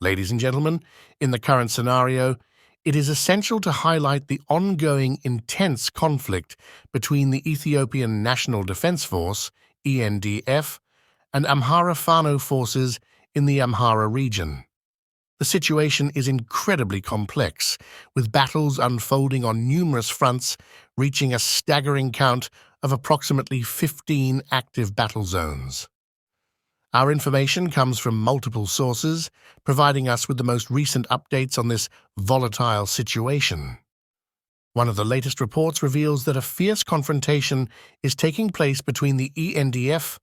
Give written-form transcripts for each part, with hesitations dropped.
Ladies and gentlemen, in the current scenario, it is essential to highlight the ongoing intense conflict between the Ethiopian National Defense Force, ENDF, and Amhara Fano forces in the Amhara region. The situation is incredibly complex, with battles unfolding on numerous fronts, reaching a staggering count of approximately 15 active battle zones. Our information comes from multiple sources, providing us with the most recent updates on this volatile situation. One of the latest reports reveals that a fierce confrontation is taking place between the ENDF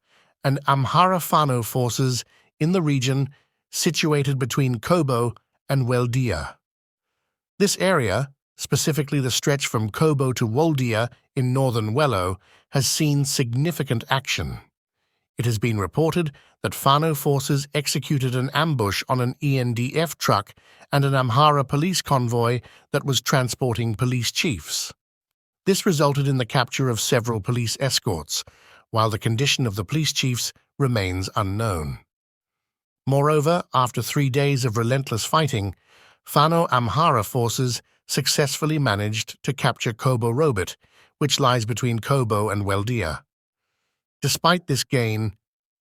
and Amhara Fano forces in the region situated between Kobo and Woldiya. This area, specifically the stretch from Kobo to Woldiya in northern Wello, has seen significant action. It has been reported that Fano forces executed an ambush on an ENDF truck and an Amhara police convoy that was transporting police chiefs. This resulted in the capture of several police escorts, while the condition of the police chiefs remains unknown. Moreover, after 3 days of relentless fighting, Fano Amhara forces successfully managed to capture Kobo Robit, which lies between Kobo and Woldiya. Despite this gain,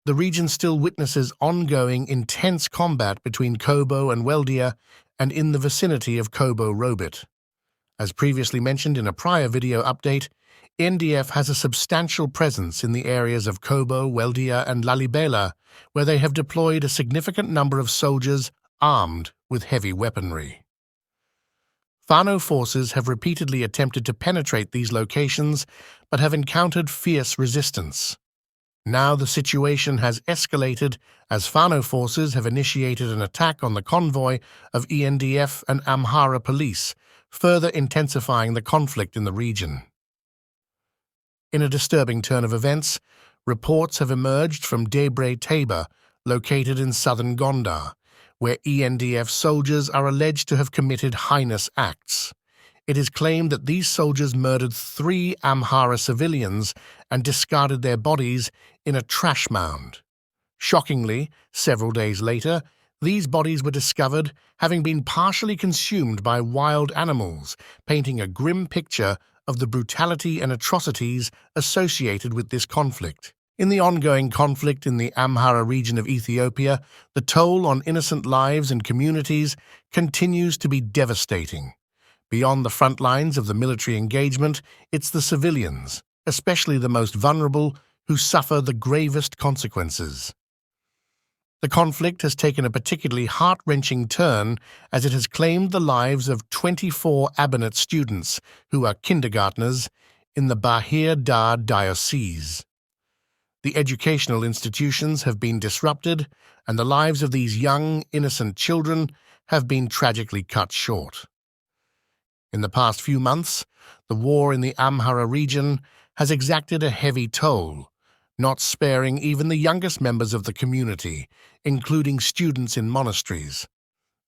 the region still witnesses ongoing intense combat between Kobo and Woldiya and in the vicinity of Kobo Robit. As previously mentioned in a prior video update, ENDF has a substantial presence in the areas of Kobo, Woldiya, and Lalibela, where they have deployed a significant number of soldiers armed with heavy weaponry. Fano forces have repeatedly attempted to penetrate these locations, but have encountered fierce resistance. Now the situation has escalated as Fano forces have initiated an attack on the convoy of ENDF and Amhara police, further intensifying the conflict in the region. In a disturbing turn of events, reports have emerged from Debre Tabor, located in southern Gondar, where ENDF soldiers are alleged to have committed heinous acts. It is claimed that these soldiers murdered 3 Amhara civilians and discarded their bodies in a trash mound. Shockingly, several days later, these bodies were discovered having been partially consumed by wild animals, painting a grim picture of the brutality and atrocities associated with this conflict. In the ongoing conflict in the Amhara region of Ethiopia, the toll on innocent lives and communities continues to be devastating. Beyond the front lines of the military engagement, it's the civilians, especially the most vulnerable, who suffer the gravest consequences. The conflict has taken a particularly heart-wrenching turn as it has claimed the lives of 24 Abonate students, who are kindergartners, in the Bahir Dar diocese. The educational institutions have been disrupted, and the lives of these young, innocent children have been tragically cut short. In the past few months, the war in the Amhara region has exacted a heavy toll, not sparing even the youngest members of the community, including students in monasteries.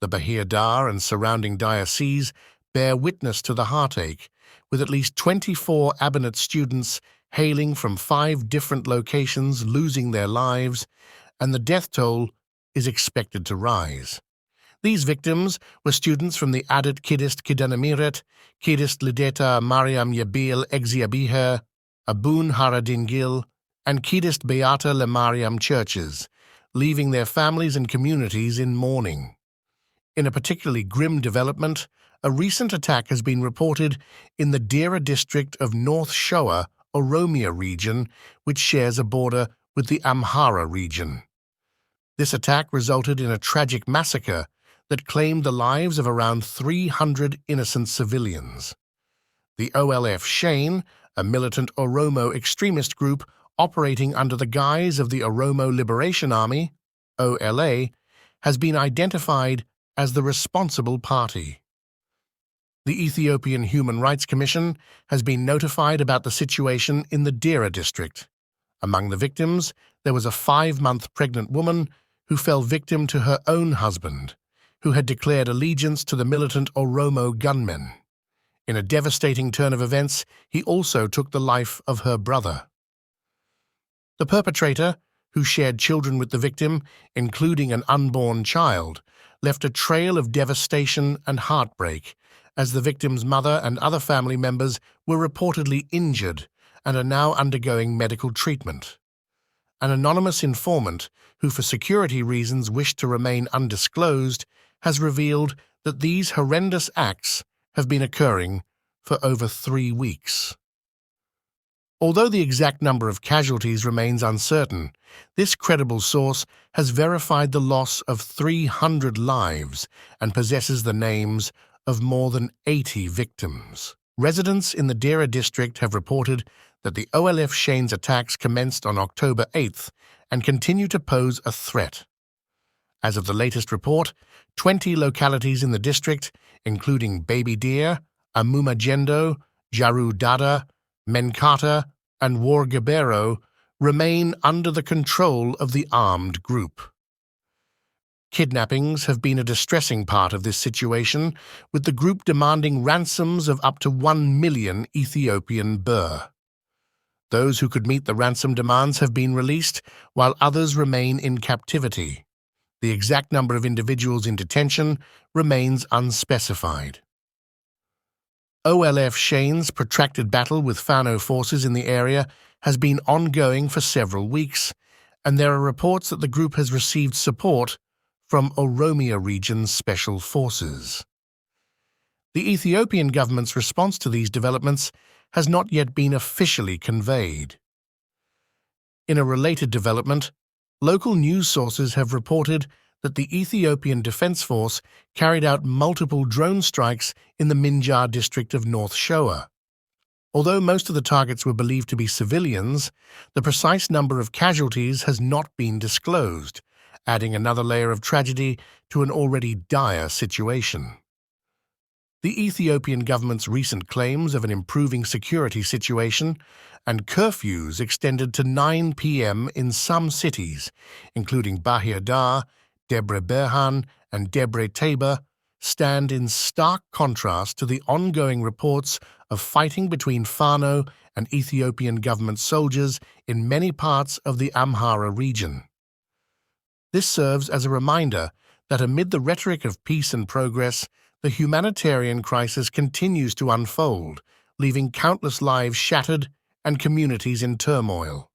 The Bahir Dar and surrounding dioceses bear witness to the heartache, with at least 24 Abonate students hailing from 5 different locations losing their lives, and the death toll is expected to rise. These victims were students from the Adat Kiddist Kidanamiret, Kiddist Lideta Mariam Yabil Egziabiher, Abun Haradingil, and Kiddist Beata Le Mariam churches, leaving their families and communities in mourning. In a particularly grim development, a recent attack has been reported in the Dera district of North Shoa, Oromia region, which shares a border with the Amhara region. This attack resulted in a tragic massacre that claimed the lives of around 300 innocent civilians. The OLF Shane, a militant Oromo extremist group operating under the guise of the Oromo Liberation Army, OLA, has been identified as the responsible party. The Ethiopian Human Rights Commission has been notified about the situation in the Dera district. Among the victims, there was a 5-month pregnant woman who fell victim to her own husband, who had declared allegiance to the militant Oromo gunmen. In a devastating turn of events, he also took the life of her brother. The perpetrator, who shared children with the victim, including an unborn child, left a trail of devastation and heartbreak, as the victim's mother and other family members were reportedly injured and are now undergoing medical treatment. An anonymous informant, who for security reasons wished to remain undisclosed, has revealed that these horrendous acts have been occurring for over 3 weeks. Although the exact number of casualties remains uncertain, this credible source has verified the loss of 300 lives and possesses the names of more than 80 victims. Residents in the Dera district have reported that the OLF Shane's attacks commenced on October 8th and continue to pose a threat. As of the latest report, 20 localities in the district, including Baby Deer, Amumajendo, Jaru Dada, Menkata, and Wargabero, remain under the control of the armed group. Kidnappings have been a distressing part of this situation, with the group demanding ransoms of up to 1 million Ethiopian birr. Those who could meet the ransom demands have been released, while others remain in captivity. The exact number of individuals in detention remains unspecified. OLF Shane's protracted battle with Fano forces in the area has been ongoing for several weeks, and there are reports that the group has received support from Oromia Region's special forces. The Ethiopian government's response to these developments has not yet been officially conveyed. In a related development, local news sources have reported that the Ethiopian Defense Force carried out multiple drone strikes in the Minjar district of North Shoa. Although most of the targets were believed to be civilians, the precise number of casualties has not been disclosed, adding another layer of tragedy to an already dire situation. The Ethiopian government's recent claims of an improving security situation and curfews extended to 9 p.m. in some cities, including Bahir Dar, Debre Berhan, and Debre Tabor, stand in stark contrast to the ongoing reports of fighting between Fano and Ethiopian government soldiers in many parts of the Amhara region. This serves as a reminder that amid the rhetoric of peace and progress, the humanitarian crisis continues to unfold, leaving countless lives shattered and communities in turmoil.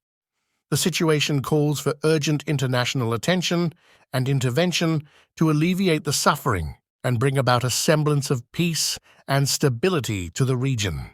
The situation calls for urgent international attention and intervention to alleviate the suffering and bring about a semblance of peace and stability to the region.